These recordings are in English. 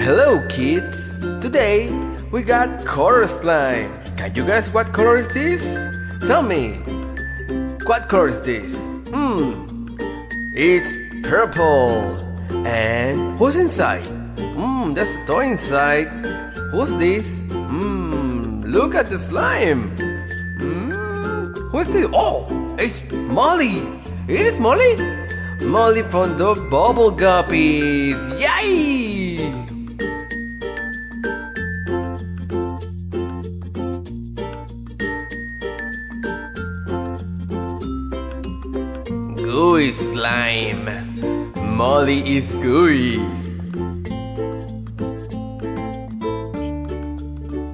Hello kids! Today we got color slime. Can you guess what color is this? Tell me, what color is this? It's purple. And who's inside? There's a toy inside. Who's this? Look at the slime. Who's this? Oh, it's Molly. It is Molly? Molly from the Bubble Guppies. Yay! Gooey slime. Molly is gooey.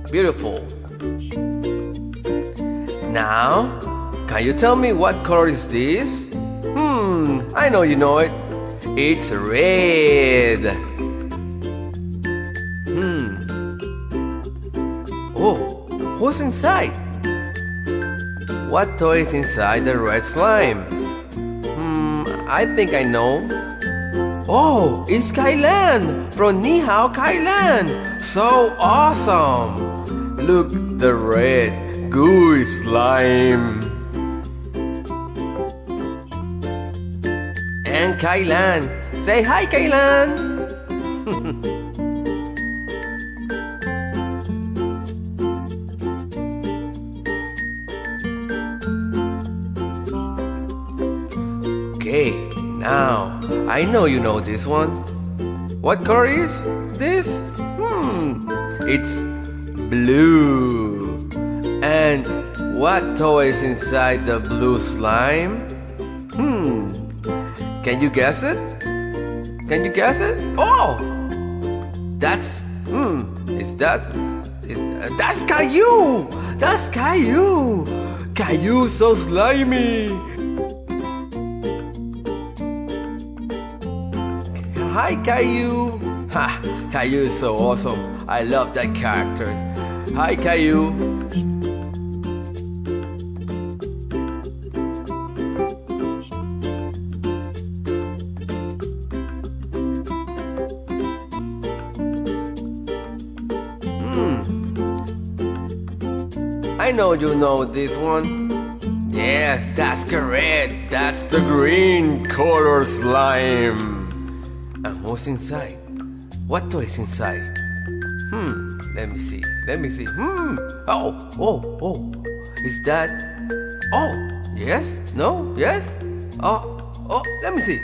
Beautiful. Now, can you tell me what color is this? I know you know it. It's red. Oh, who's inside? What toy is inside the red slime? I think I know. Oh, it's Kyan from Kyan. So awesome. Look, the red gooey slime. And Kyan. Say hi, Kyan. Okay, now I know you know this one. What color is this? It's blue. And what toy is inside the blue slime? Can you guess it? Can you guess it? Oh! That's Caillou! That's Caillou! Caillou's so slimy! Hi Caillou! Ha! Caillou is so awesome. I love that character. Hi Caillou! I know you know this one. Yes, that's correct. That's the green color slime. And what's inside? What toy is inside? Let me see. Oh. Is that? Oh, yes? No? Yes? Oh, let me see.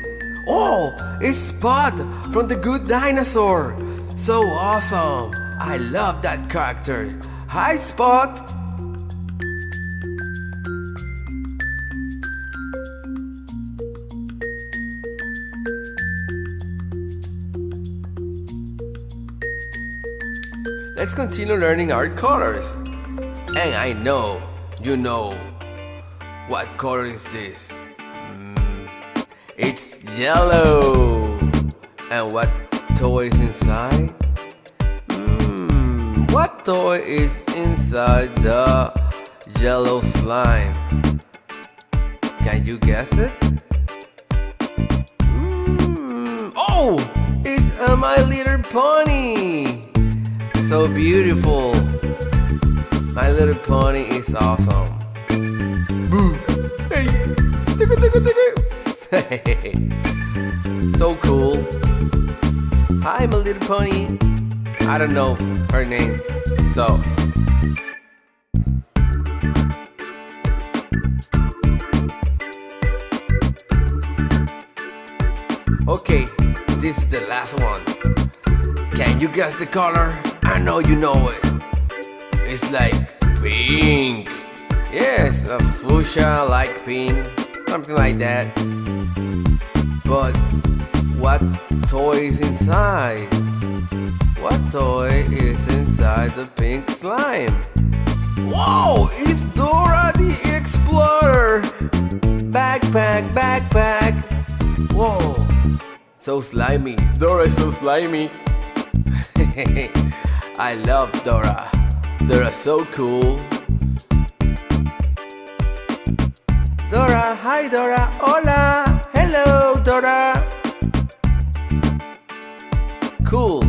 Oh, it's Spot from the Good Dinasour. So awesome. I love that character. Hi, Spot. Let's continue learning our colors. And I know you know what color is this. It's yellow. And what toy is inside? What toy is inside the yellow slime? Can you guess it? Oh! It's a My Little Pony! So beautiful. My Little Pony is awesome. Boo! Hey! So cool. Hi, My Little Pony. I don't know her name, so. Okay, this is the last one. Can you guess the color? I know you know it. It's like pink. Yes, a fuchsia like pink. Something like that. But what toy is inside? What toy is inside the pink slime? Whoa! It's Dora the Explorer! Backpack. Whoa! So slimy. Dora is so slimy. I love Dora. Dora's so cool. Dora, hi Dora, hola, hello Dora. Cool.